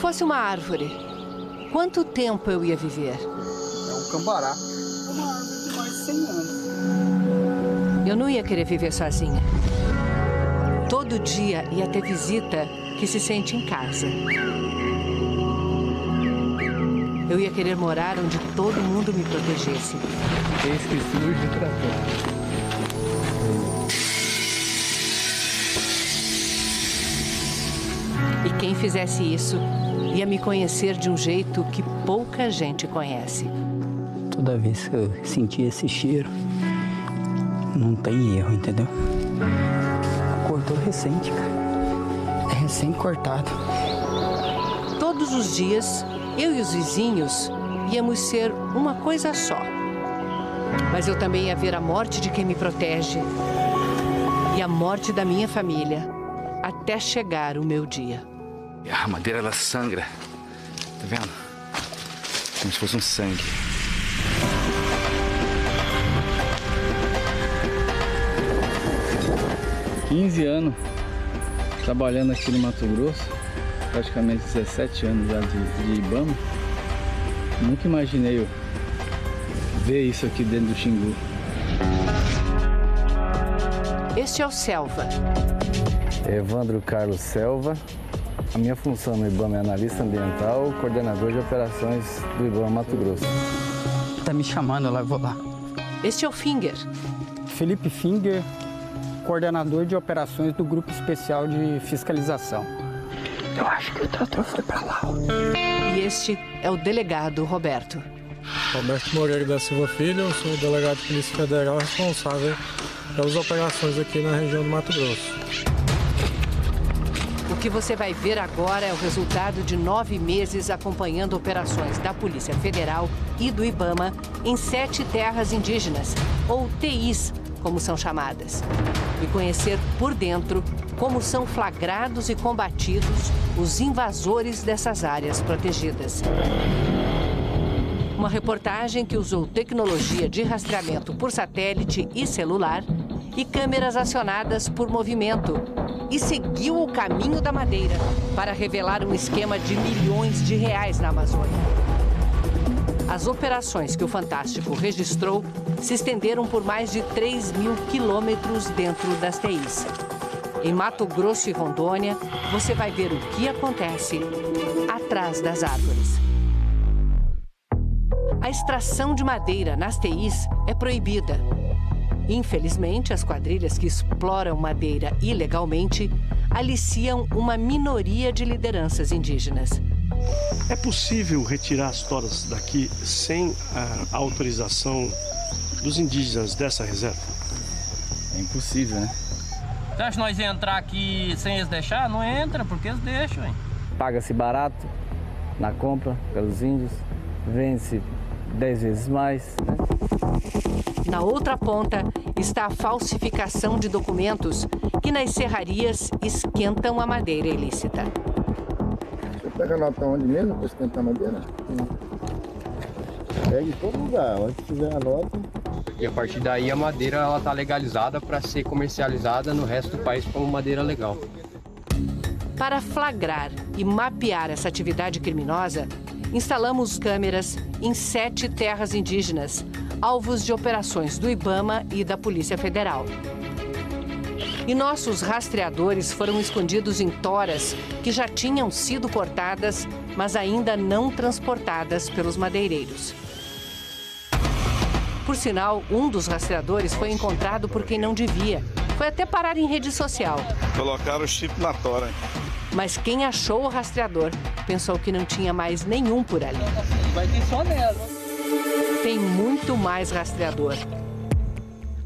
fosse uma árvore, quanto tempo eu ia viver? É um cambará. É uma árvore de mais de 100 anos. Eu não ia querer viver sozinha. Todo dia ia ter visita que se sente em casa. Eu ia querer morar onde todo mundo me protegesse. Eis que surge o trator. E quem fizesse isso ia me conhecer de um jeito que pouca gente conhece. Toda vez que eu sentia esse cheiro, não tem erro, entendeu? Cortou recente, cara. É recém-cortado. Todos os dias, eu e os vizinhos íamos ser uma coisa só. Mas eu também ia ver a morte de quem me protege e a morte da minha família até chegar o meu dia. A madeira, ela sangra. Tá vendo? Como se fosse um sangue. Há 15 anos trabalhando aqui no Mato Grosso, praticamente 17 anos já de Ibama. Nunca imaginei eu ver isso aqui dentro do Xingu. Este é o Selva. Evandro Carlos Selva. A minha função no Ibama é analista ambiental, coordenador de operações do Ibama Mato Grosso. Tá me chamando, eu vou lá. Este é o Finger. Felipe Finger, coordenador de operações do Grupo Especial de Fiscalização. Eu acho que o trator foi pra lá. E este é o delegado Roberto. Roberto Moreira da Silva Filho, eu sou o delegado de Polícia Federal responsável pelas operações aqui na região do Mato Grosso. O que você vai ver agora é o resultado de 9 meses acompanhando operações da Polícia Federal e do Ibama em 7 terras indígenas, ou TIs, como são chamadas. E conhecer por dentro como são flagrados e combatidos os invasores dessas áreas protegidas. Uma reportagem que usou tecnologia de rastreamento por satélite e celular e câmeras acionadas por movimento e seguiu o caminho da madeira para revelar um esquema de milhões de reais na Amazônia. As operações que o Fantástico registrou se estenderam por mais de 3.000 quilômetros dentro das TIs. Em Mato Grosso e Rondônia, você vai ver o que acontece atrás das árvores. A extração de madeira nas TIs é proibida. Infelizmente, as quadrilhas que exploram madeira ilegalmente aliciam uma minoria de lideranças indígenas. É possível retirar as toras daqui sem a autorização dos indígenas dessa reserva? É impossível, né? Você acha que nós ia entrar aqui sem eles deixar? Não entra, porque eles deixam, hein? Paga-se barato na compra pelos índios, vende-se 10 vezes mais, né? Na outra ponta está a falsificação de documentos que nas serrarias esquentam a madeira ilícita. Você pega a nota onde mesmo para esquentar a madeira? Pega em todo lugar, onde tiver a nota. E a partir daí a madeira ela tá legalizada para ser comercializada no resto do país como madeira legal. Para flagrar e mapear essa atividade criminosa, instalamos câmeras em 7 terras indígenas, alvos de operações do Ibama e da Polícia Federal. E nossos rastreadores foram escondidos em toras que já tinham sido cortadas, mas ainda não transportadas pelos madeireiros. Por sinal, um dos rastreadores foi encontrado por quem não devia. Foi até parar em rede social. Colocaram o chip na tora. Mas quem achou o rastreador pensou que não tinha mais nenhum por ali. Vai ter só nela. Tem muito mais rastreador.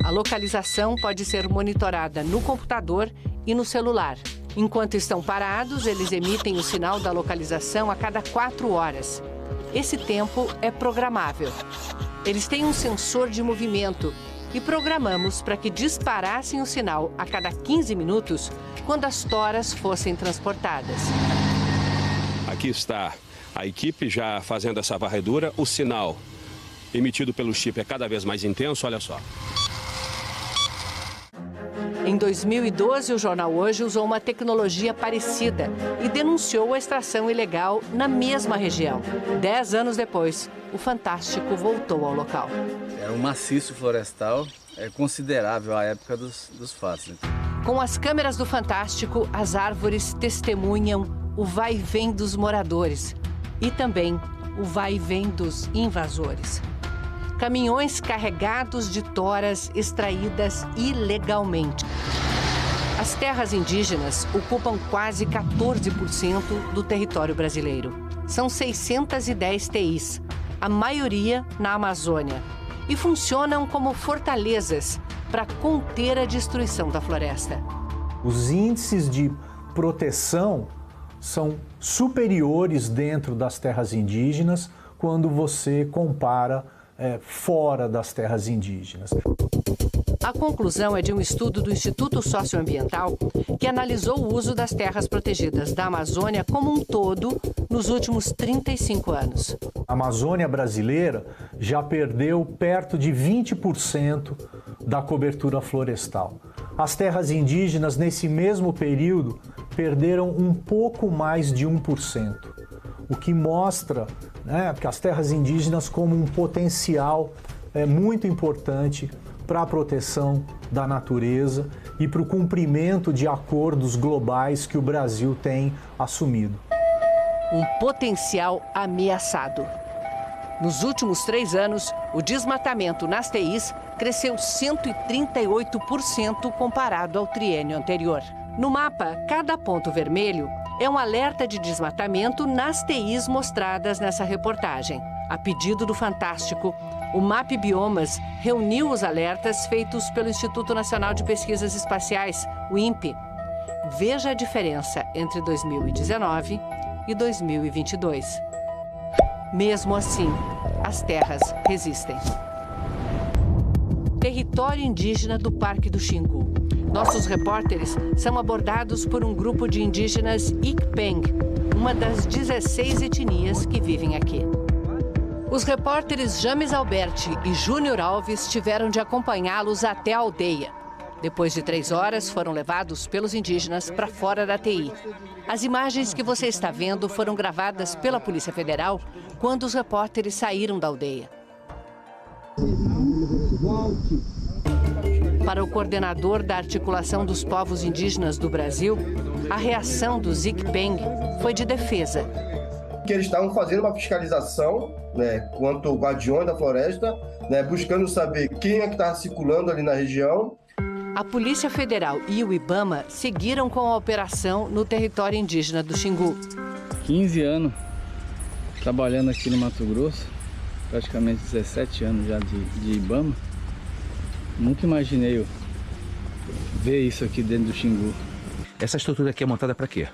A localização pode ser monitorada no computador e no celular. Enquanto estão parados, eles emitem o sinal da localização a cada 4 horas. Esse tempo é programável. Eles têm um sensor de movimento e programamos para que disparassem o sinal a cada 15 minutos quando as toras fossem transportadas. Aqui está a equipe já fazendo essa varredura. O sinal emitido pelo chip é cada vez mais intenso, olha só. Em 2012, o jornal Hoje usou uma tecnologia parecida e denunciou a extração ilegal na mesma região. 10 anos depois, o Fantástico voltou ao local. Era um maciço florestal considerável à época dos fatos. Com as câmeras do Fantástico, as árvores testemunham o vai e vem dos moradores e também o vai e vem dos invasores. Caminhões carregados de toras extraídas ilegalmente. As terras indígenas ocupam quase 14% do território brasileiro. São 610 TIs, a maioria na Amazônia, e funcionam como fortalezas para conter a destruição da floresta. Os índices de proteção são superiores dentro das terras indígenas quando você compara fora das terras indígenas. A conclusão é de um estudo do Instituto Socioambiental que analisou o uso das terras protegidas da Amazônia como um todo nos últimos 35 anos. A Amazônia brasileira já perdeu perto de 20% da cobertura florestal. As terras indígenas, nesse mesmo período, perderam um pouco mais de 1%, o que mostra que as terras indígenas como um potencial muito importante para a proteção da natureza e para o cumprimento de acordos globais que o Brasil tem assumido. Um potencial ameaçado. Nos últimos 3 anos, o desmatamento nas TIs cresceu 138% comparado ao triênio anterior. No mapa, cada ponto vermelho é um alerta de desmatamento nas TIs mostradas nessa reportagem. A pedido do Fantástico, o MAP Biomas reuniu os alertas feitos pelo Instituto Nacional de Pesquisas Espaciais, o INPE. Veja a diferença entre 2019 e 2022. Mesmo assim, as terras resistem. Território indígena do Parque do Xingu. Nossos repórteres são abordados por um grupo de indígenas Ikpeng, uma das 16 etnias que vivem aqui. Os repórteres James Alberti e Júnior Alves tiveram de acompanhá-los até a aldeia. Depois de 3 horas, foram levados pelos indígenas para fora da TI. As imagens que você está vendo foram gravadas pela Polícia Federal quando os repórteres saíram da aldeia. Para o coordenador da Articulação dos Povos Indígenas do Brasil, a reação do Ikpeng foi de defesa. Que eles estavam fazendo uma fiscalização, quanto ao guardiões da floresta, buscando saber quem é que estava circulando ali na região. A Polícia Federal e o IBAMA seguiram com a operação no território indígena do Xingu. 15 anos trabalhando aqui no Mato Grosso, praticamente 17 anos já de IBAMA. Nunca imaginei ver isso aqui dentro do Xingu. Essa estrutura aqui é montada para quê?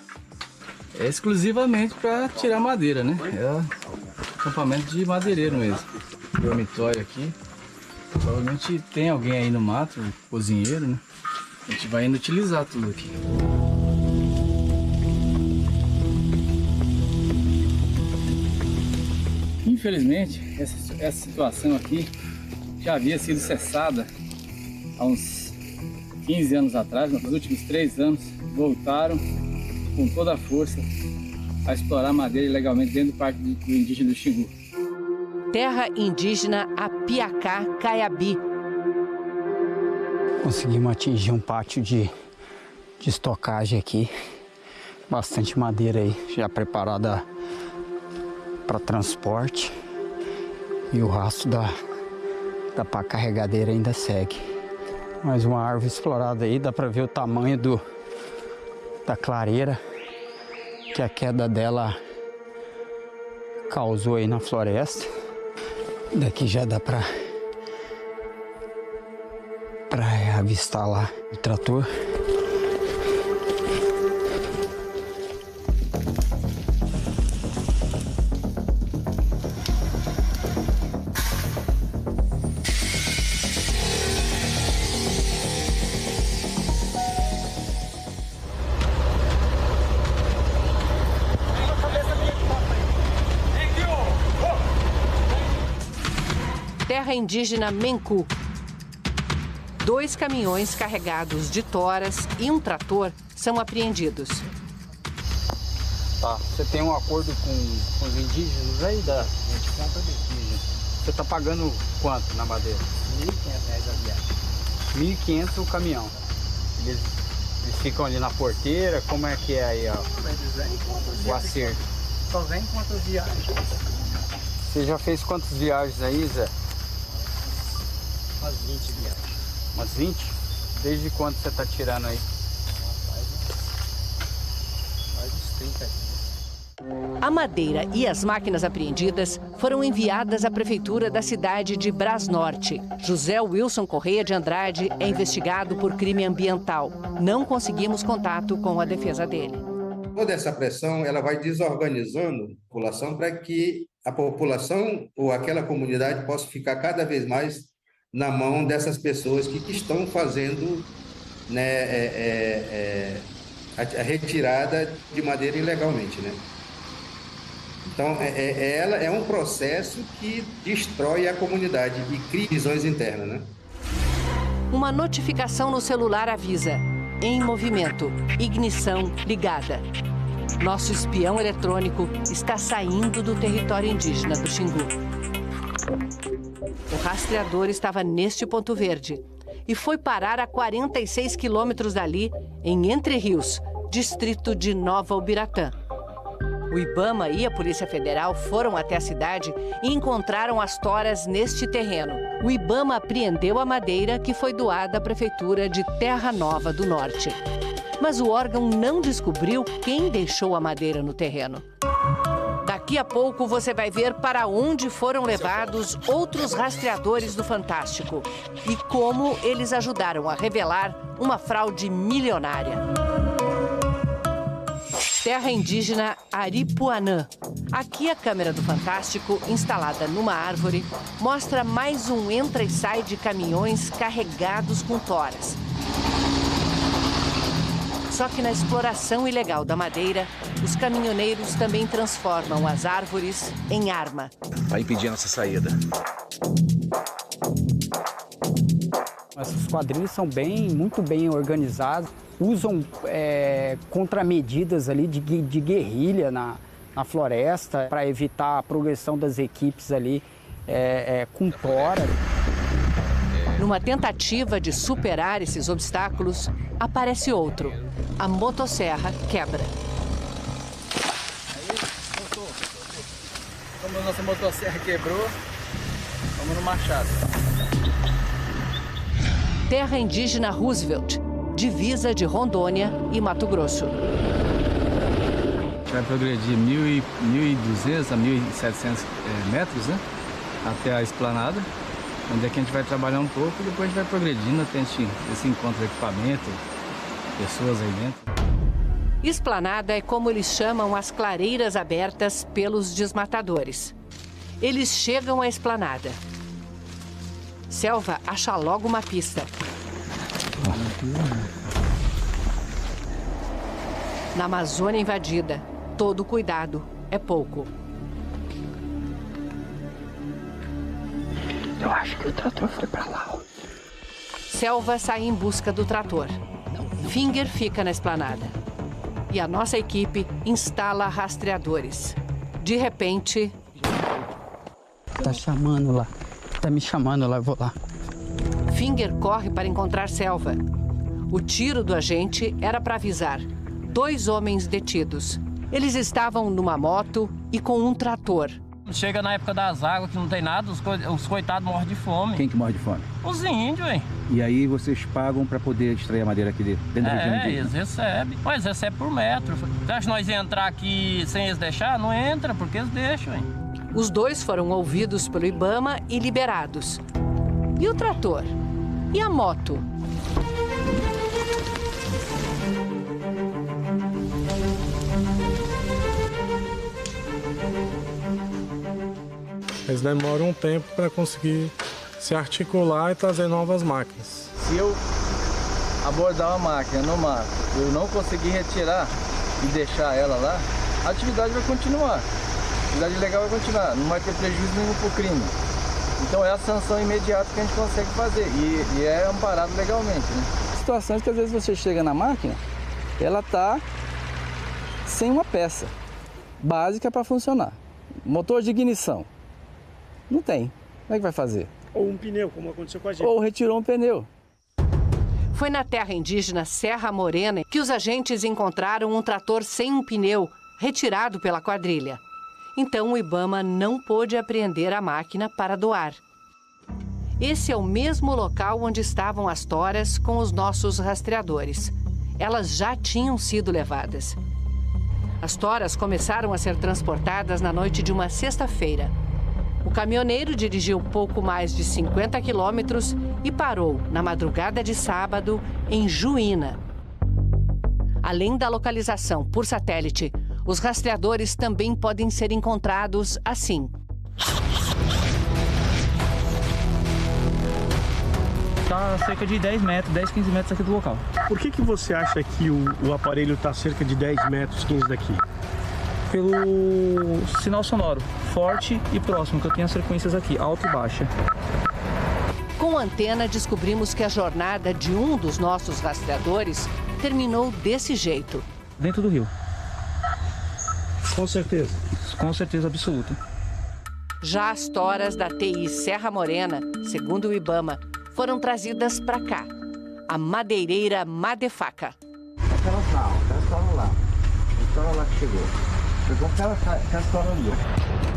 É exclusivamente para tirar madeira, né? É acampamento de madeireiro mesmo. Dormitório aqui. Provavelmente tem alguém aí no mato, um cozinheiro, né? A gente vai indo utilizar tudo aqui. Infelizmente, essa situação aqui já havia sido cessada há uns 15 anos atrás. Nos últimos 3 anos, voltaram com toda a força a explorar madeira ilegalmente dentro do Parque do Indígena do Xingu. Terra indígena Apiacá Caiabi. Conseguimos atingir um pátio de estocagem aqui. Bastante madeira aí, já preparada para transporte. E o rastro da pá carregadeira ainda segue. Mais uma árvore explorada aí, dá para ver o tamanho da clareira que a queda dela causou aí na floresta. Daqui já dá para avistar lá o trator. Terra indígena Menku. 2 caminhões carregados de toras e um trator são apreendidos. Tá, você tem um acordo com os indígenas aí da gente compra daqui. Você tá pagando quanto na madeira? R$ 1.500 a viagem. 1.500 o caminhão. Eles ficam ali na porteira, como é que é aí, ó? O acerto. Só vem quantas viagens? Você já fez quantas viagens aí, Zé? Umas 20 viagens. Umas 20? Desde quando você tá tirando aí? Mais uns 30 dias. A madeira e as máquinas apreendidas foram enviadas à prefeitura da cidade de Brasnorte. José Wilson Correia de Andrade é investigado por crime ambiental. Não conseguimos contato com a defesa dele. Toda essa pressão ela vai desorganizando a população para que a população ou aquela comunidade possa ficar cada vez mais na mão dessas pessoas que estão fazendo, né, a retirada de madeira ilegalmente, né? Então, ela é um processo que destrói a comunidade e cria divisões internas, né? Uma notificação no celular avisa: em movimento, ignição ligada. Nosso espião eletrônico está saindo do território indígena do Xingu. O rastreador estava neste ponto verde e foi parar a 46 quilômetros dali, em Entre Rios, distrito de Nova Ubiratã. O IBAMA e a Polícia Federal foram até a cidade e encontraram as toras neste terreno. O IBAMA apreendeu a madeira que foi doada à Prefeitura de Terra Nova do Norte. Mas o órgão não descobriu quem deixou a madeira no terreno. Daqui a pouco você vai ver para onde foram levados outros rastreadores do Fantástico e como eles ajudaram a revelar uma fraude milionária. Terra indígena Aripuanã. Aqui a câmera do Fantástico, instalada numa árvore, mostra mais um entra e sai de caminhões carregados com toras. Só que na exploração ilegal da madeira, os caminhoneiros também transformam as árvores em arma. Para impedir a nossa saída. Essas quadrilhas são muito bem organizadas, usam contramedidas ali de guerrilha na floresta para evitar a progressão das equipes ali com tora. Numa tentativa de superar esses obstáculos, aparece outro. A motosserra quebra. Como a nossa motosserra quebrou, vamos no machado. Terra indígena Roosevelt, divisa de Rondônia e Mato Grosso. Vai progredir 1.200 a 1.700 metros, né? Até a esplanada, onde é que a gente vai trabalhar um pouco e depois a gente vai progredindo até a gente se encontra equipamento, pessoas aí dentro. Esplanada é como eles chamam as clareiras abertas pelos desmatadores. Eles chegam à esplanada. Selva acha logo uma pista. Na Amazônia invadida, todo cuidado é pouco. Eu acho que o trator foi pra lá. Selva sai em busca do trator. Finger fica na esplanada. E a nossa equipe instala rastreadores. De repente... Tá chamando lá. Tá me chamando lá, eu vou lá. Finger corre para encontrar Selva. O tiro do agente era para avisar 2 homens detidos. Eles estavam numa moto e com um trator. Chega na época das águas que não tem nada, os coitados morrem de fome. Quem que morre de fome? Os índios, hein? E aí vocês pagam para poder extrair a madeira aqui dentro da região indígena? Eles recebem. Mas recebe por metro. Você acha que nós ia entrar aqui sem eles deixar? Não entra, porque eles deixam, hein? Os 2 foram ouvidos pelo IBAMA e liberados. E o trator? E a moto? Eles demoram um tempo para conseguir se articular e trazer novas máquinas. Se eu abordar uma máquina no mato, eu não conseguir retirar e deixar ela lá, a atividade vai continuar. A atividade legal vai continuar, não vai ter prejuízo nenhum para o crime. Então é a sanção imediata que a gente consegue fazer e é amparado legalmente, né? Situações que às vezes você chega na máquina, ela tá sem uma peça básica para funcionar. Motor de ignição, não tem. Como é que vai fazer? Ou um pneu, como aconteceu com a gente. Ou retirou um pneu. Foi na terra indígena Serra Morena que os agentes encontraram um trator sem um pneu, retirado pela quadrilha. Então o IBAMA não pôde apreender a máquina para doar. Esse é o mesmo local onde estavam as toras com os nossos rastreadores. Elas já tinham sido levadas. As toras começaram a ser transportadas na noite de uma sexta-feira. O caminhoneiro dirigiu pouco mais de 50 quilômetros e parou na madrugada de sábado em Juína. Além da localização por satélite, os rastreadores também podem ser encontrados assim. Está a cerca de 10 metros, 10, 15 metros aqui do local. Por que você acha que o aparelho está a cerca de 10 metros, 15 daqui? Pelo sinal sonoro, forte e próximo, que eu tenho as frequências aqui, alta e baixa. Com a antena, descobrimos que a jornada de um dos nossos rastreadores terminou desse jeito. Dentro do rio. Com certeza? Com certeza absoluta. Já as toras da TI Serra Morena, segundo o IBAMA, foram trazidas para cá. A madeireira Madefaca. Aquelas estavam lá. Então lá que chegou. Pegou aquela tora ali.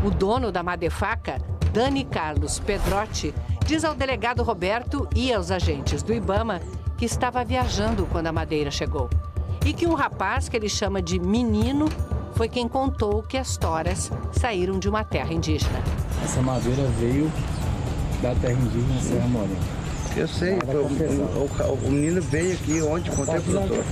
O dono da Madefaca, Dani Carlos Pedrotti, diz ao delegado Roberto e aos agentes do IBAMA que estava viajando quando a madeira chegou. E que um rapaz que ele chama de menino foi quem contou que as toras saíram de uma terra indígena. Essa madeira veio da terra indígena Serra Morena. Eu sei, o menino veio aqui ontem, contei pro doutor.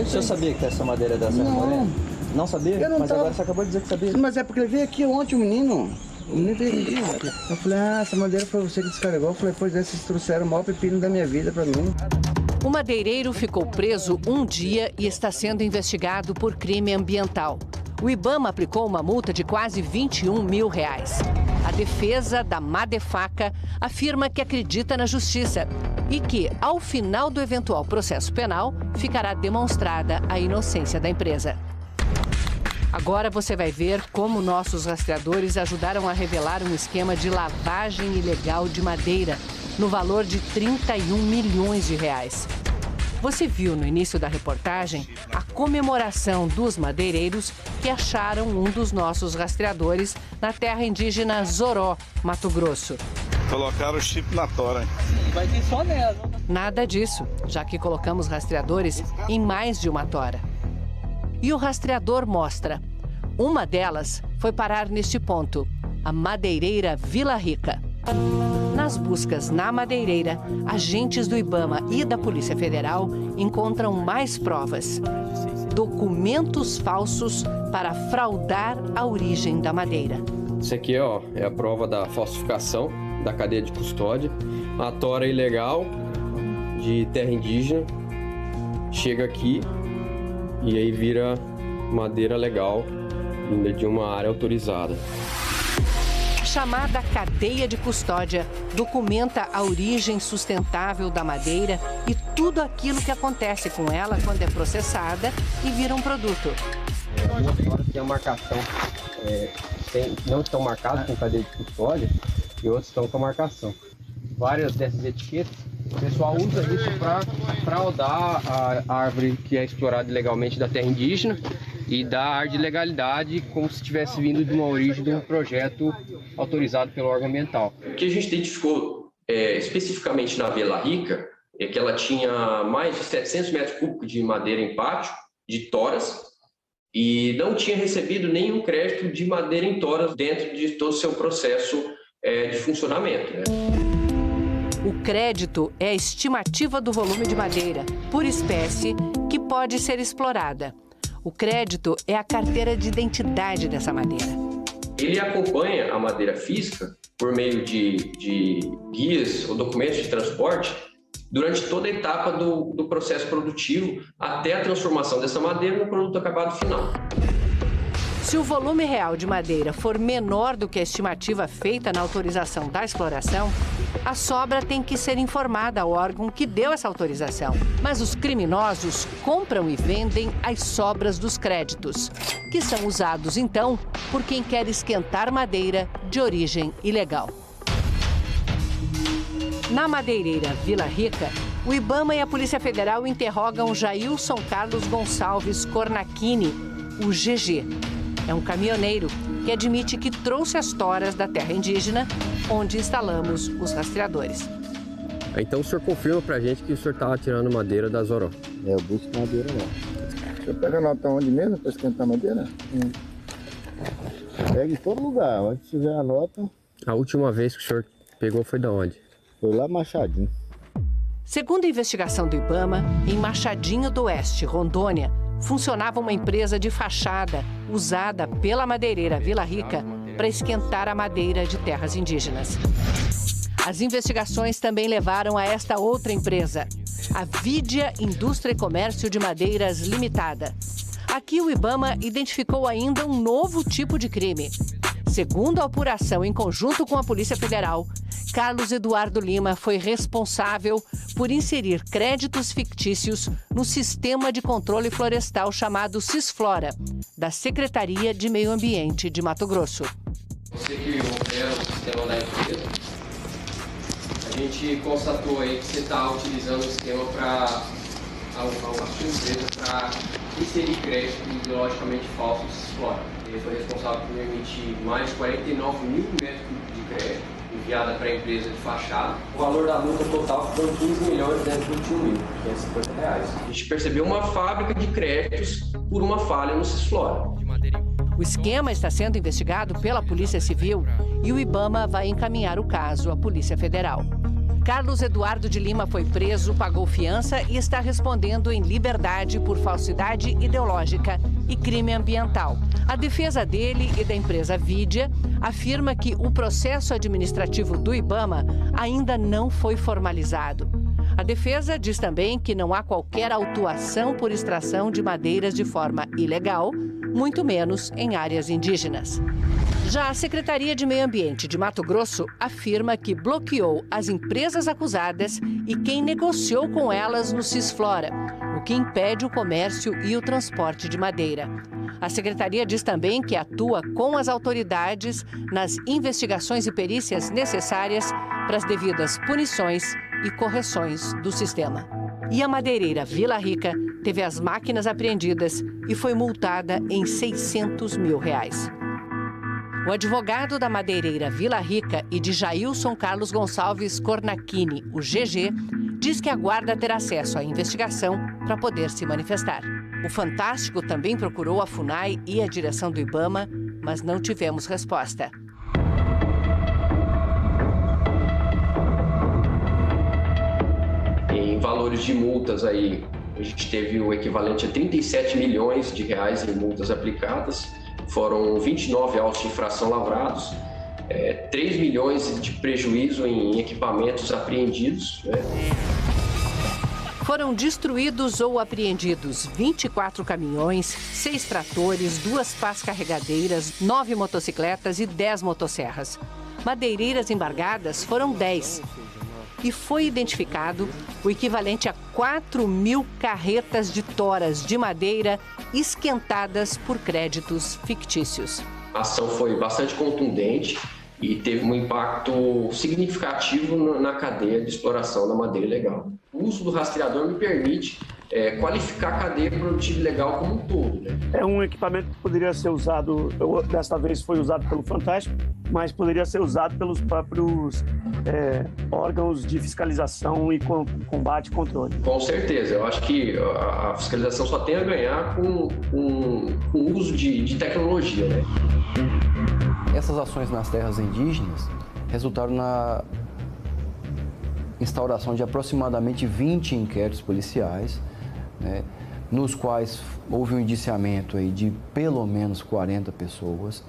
O senhor sabia que essa madeira é da Serra Morena? Não sabia? Eu não mas tava... agora você acabou de dizer que sabia. Mas é porque ele veio aqui ontem, o menino. O menino veio aqui. Eu falei, essa madeira foi você que descarregou. Eu falei, pois é, vocês trouxeram o maior pepino da minha vida pra mim. O madeireiro ficou preso um dia e está sendo investigado por crime ambiental. O IBAMA aplicou uma multa de quase R$21 mil. A defesa da Madefaca afirma que acredita na justiça e que, ao final do eventual processo penal, ficará demonstrada a inocência da empresa. Agora você vai ver como nossos rastreadores ajudaram a revelar um esquema de lavagem ilegal de madeira, no valor de R$31 milhões. Você viu no início da reportagem a comemoração dos madeireiros que acharam um dos nossos rastreadores na terra indígena Zoró, Mato Grosso. Colocaram o chip na tora. Vai ter só nela. Nada disso, já que colocamos rastreadores em mais de uma tora. E o rastreador mostra. Uma delas foi parar neste ponto, a madeireira Vila Rica. Nas buscas na madeireira, agentes do IBAMA e da Polícia Federal encontram mais provas. Documentos falsos para fraudar a origem da madeira. Isso aqui, ó, é a prova da falsificação da cadeia de custódia. A tora ilegal de terra indígena chega aqui e aí vira madeira legal vinda de uma área autorizada. Chamada cadeia de custódia, documenta a origem sustentável da madeira e tudo aquilo que acontece com ela quando é processada e vira um produto. Algumas toras têm a marcação, não estão marcadas com cadeia de custódia e outras estão com a marcação. Várias dessas etiquetas, o pessoal usa isso para fraudar a árvore que é explorada ilegalmente da terra indígena e dar ar de legalidade como se tivesse vindo de uma origem de um projeto autorizado pelo órgão ambiental. O que a gente identificou especificamente na Vila Rica é que ela tinha mais de 700 metros cúbicos de madeira em pátio, de toras, e não tinha recebido nenhum crédito de madeira em toras dentro de todo o seu processo de funcionamento. O crédito é a estimativa do volume de madeira, por espécie, que pode ser explorada. O crédito é a carteira de identidade dessa madeira. Ele acompanha a madeira física por meio de guias ou documentos de transporte durante toda a etapa do processo produtivo até a transformação dessa madeira no produto acabado final. Se o volume real de madeira for menor do que a estimativa feita na autorização da exploração, a sobra tem que ser informada ao órgão que deu essa autorização. Mas os criminosos compram e vendem as sobras dos créditos, que são usados, então, por quem quer esquentar madeira de origem ilegal. Na madeireira Vila Rica, o IBAMA e a Polícia Federal interrogam Jailson Carlos Gonçalves Cornacchini, o GG. É um caminhoneiro que admite que trouxe as toras da terra indígena, onde instalamos os rastreadores. Então o senhor confirma pra gente que o senhor estava tirando madeira da Zoró? Eu busco madeira lá. Você pega nota onde mesmo para esquentar madeira? Pega em todo lugar, onde tiver a nota. A última vez que o senhor pegou foi da onde? Foi lá Machadinho. Segundo a investigação do IBAMA, em Machadinho do Oeste, Rondônia, funcionava uma empresa de fachada usada pela madeireira Vila Rica para esquentar a madeira de terras indígenas. As investigações também levaram a esta outra empresa, a Vidia Indústria e Comércio de Madeiras Limitada. Aqui o IBAMA identificou ainda um novo tipo de crime. Segundo a apuração em conjunto com a Polícia Federal, Carlos Eduardo Lima foi responsável por inserir créditos fictícios no sistema de controle florestal chamado Cisflora, da Secretaria de Meio Ambiente de Mato Grosso. Você que opera o sistema da empresa, a gente constatou aí que você está utilizando o sistema para a sua empresa para inserir crédito ideologicamente falso no Cisflora. Ele foi responsável por emitir mais de 49 mil metros cúbicos de crédito enviada para a empresa de fachada. O valor da multa total foi 15.221.550 reais. A gente percebeu uma fábrica de créditos por uma falha no Cisflora. O esquema está sendo investigado pela Polícia Civil e o IBAMA vai encaminhar o caso à Polícia Federal. Carlos Eduardo de Lima foi preso, pagou fiança e está respondendo em liberdade por falsidade ideológica e crime ambiental. A defesa dele e da empresa Vidia afirma que o processo administrativo do IBAMA ainda não foi formalizado. A defesa diz também que não há qualquer autuação por extração de madeiras de forma ilegal, muito menos em áreas indígenas. Já a Secretaria de Meio Ambiente de Mato Grosso afirma que bloqueou as empresas acusadas e quem negociou com elas no Cisflora, o que impede o comércio e o transporte de madeira. A Secretaria diz também que atua com as autoridades nas investigações e perícias necessárias para as devidas punições e correções do sistema. E a madeireira Vila Rica teve as máquinas apreendidas e foi multada em R$600 mil. O advogado da madeireira Vila Rica e de Jailson Carlos Gonçalves Cornacchini, o GG, diz que aguarda ter acesso à investigação para poder se manifestar. O Fantástico também procurou a FUNAI e a direção do IBAMA, mas não tivemos resposta. Em valores de multas aí, a gente teve o equivalente a 37 milhões de reais em multas aplicadas. Foram 29 autos de infração lavrados, 3 milhões de prejuízo em equipamentos apreendidos. Foram destruídos ou apreendidos 24 caminhões, 6 tratores, 2 pás carregadeiras, 9 motocicletas e 10 motosserras. Madeireiras embargadas foram 10. E foi identificado o equivalente a 4.000 carretas de toras de madeira esquentadas por créditos fictícios. A ação foi bastante contundente e teve um impacto significativo na cadeia de exploração da madeira ilegal. O uso do rastreador me permite qualificar a cadeia produtiva ilegal como um todo. É um equipamento que poderia ser usado, desta vez foi usado pelo Fantástico, mas poderia ser usado pelos próprios órgãos de fiscalização e combate e controle. Com certeza, eu acho que a fiscalização só tem a ganhar com o uso de tecnologia. Essas ações nas terras indígenas resultaram na instauração de aproximadamente 20 inquéritos policiais, nos quais houve um indiciamento aí de pelo menos 40 pessoas.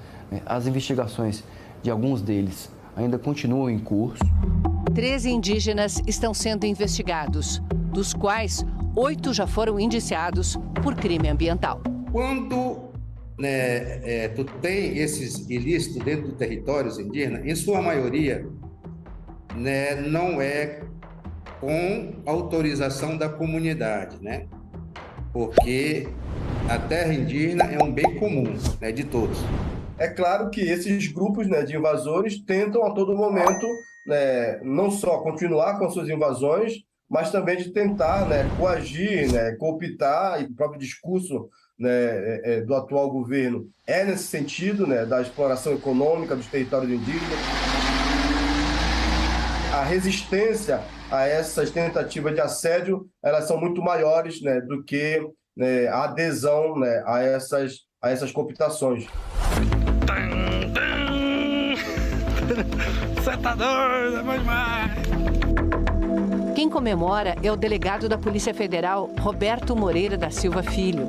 As investigações de alguns deles ainda continuam em curso. 13 indígenas estão sendo investigados, dos quais 8 já foram indiciados por crime ambiental. Quando né, tu tem esses ilícitos dentro do território indígena, em sua maioria, né, não é com autorização da comunidade, né? Porque a terra indígena é um bem comum, né, de todos. É claro que esses grupos, né, de invasores tentam a todo momento, né, não só continuar com as suas invasões, mas também de tentar, né, coagir, né, cooptar, e o próprio discurso, né, do atual governo é nesse sentido, né, da exploração econômica dos territórios indígenas. A resistência a essas tentativas de assédio, elas são muito maiores, né, do que, né, a adesão, né, a essas cooptações. Você tá doido, é mais demais. Quem comemora é o delegado da Polícia Federal, Roberto Moreira da Silva Filho.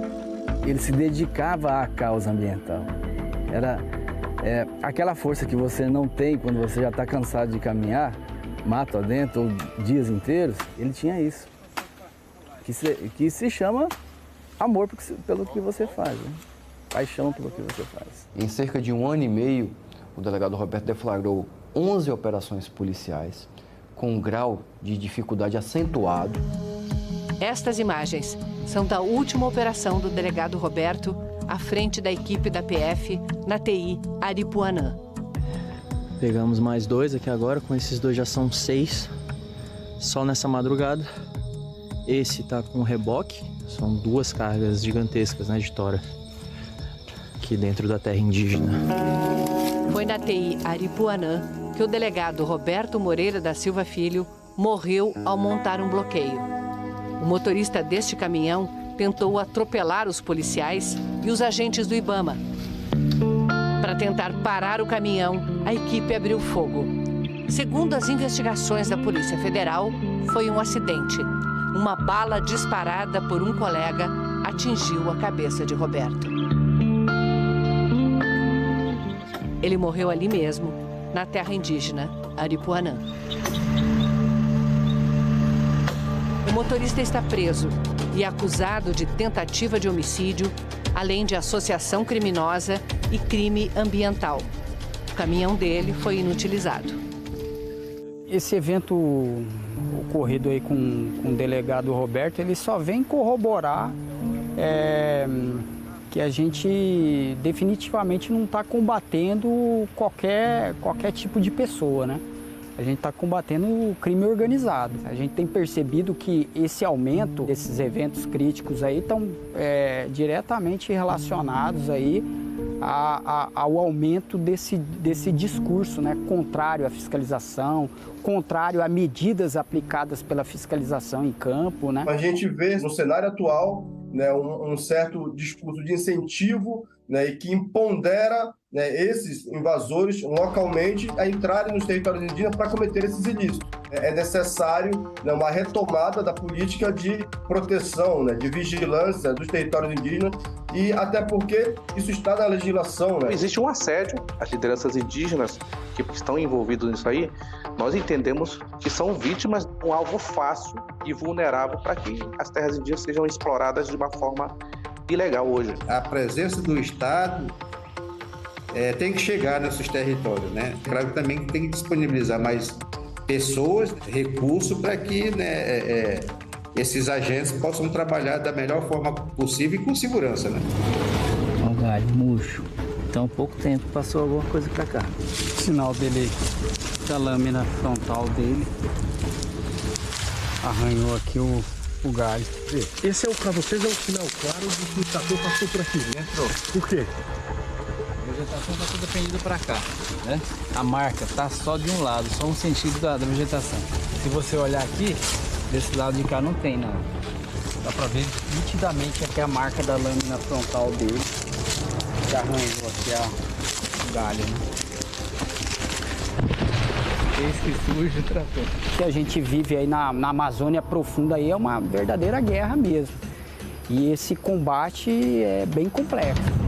Ele se dedicava à causa ambiental. Era aquela força que você não tem quando você já está cansado de caminhar, mato adentro, ou dias inteiros. Ele tinha isso, que se chama amor pelo que você faz, né? Paixão pelo que você faz. Em cerca de 1 ano e meio, o delegado Roberto deflagrou 11 operações policiais com um grau de dificuldade acentuado. Estas imagens são da última operação do delegado Roberto à frente da equipe da PF na TI Aripuanã. Pegamos mais 2 aqui agora, com esses 2 já são 6, só nessa madrugada. Esse tá com reboque, são 2 cargas gigantescas, né, de tora, aqui dentro da terra indígena. Foi na TI Aripuanã que o delegado Roberto Moreira da Silva Filho morreu ao montar um bloqueio. O motorista deste caminhão tentou atropelar os policiais e os agentes do IBAMA. Para tentar parar o caminhão, a equipe abriu fogo. Segundo as investigações da Polícia Federal, foi um acidente. Uma bala disparada por um colega atingiu a cabeça de Roberto. Ele morreu ali mesmo, na terra indígena Aripuanã. O motorista está preso e acusado de tentativa de homicídio, além de associação criminosa e crime ambiental. O caminhão dele foi inutilizado. Esse evento ocorrido aí com o delegado Roberto, ele só vem corroborar que a gente definitivamente não está combatendo qualquer tipo de pessoa, né? A gente está combatendo o crime organizado. A gente tem percebido que esse aumento desses eventos críticos aí estão diretamente relacionados aí ao aumento desse discurso, né, contrário à fiscalização, contrário a medidas aplicadas pela fiscalização em campo, né? A gente vê no cenário atual, né, um certo discurso de incentivo, né, e que empodera, né, esses invasores localmente a entrarem nos territórios indígenas para cometer esses ilícitos. É necessário, né, uma retomada da política de proteção, né, de vigilância dos territórios indígenas, e até porque isso está na legislação, né? Existe um assédio às lideranças indígenas que estão envolvidas nisso aí. Nós entendemos que são vítimas de um alvo fácil e vulnerável para que as terras indígenas sejam exploradas de uma forma ilegal hoje. A presença do Estado tem que chegar nesses territórios, né? Claro que também tem que disponibilizar mais pessoas, recursos para que, né, esses agentes possam trabalhar da melhor forma possível e com segurança, né? Ó, galho murcho. Então, pouco tempo passou alguma coisa para cá. O sinal dele, da lâmina frontal dele, arranhou aqui o galho. Esse para vocês é o sinal claro de que o trator passou por aqui, né? Por quê? A vegetação está toda pendida para cá, né? A marca está só de um lado, só um sentido da vegetação. Se você olhar aqui, desse lado de cá não tem nada. Dá para ver nitidamente aqui a marca da lâmina frontal dele, que arranhou aqui o galho, né? Esse sujo o trator. O que a gente vive aí na Amazônia profunda aí é uma verdadeira guerra mesmo. E esse combate é bem complexo.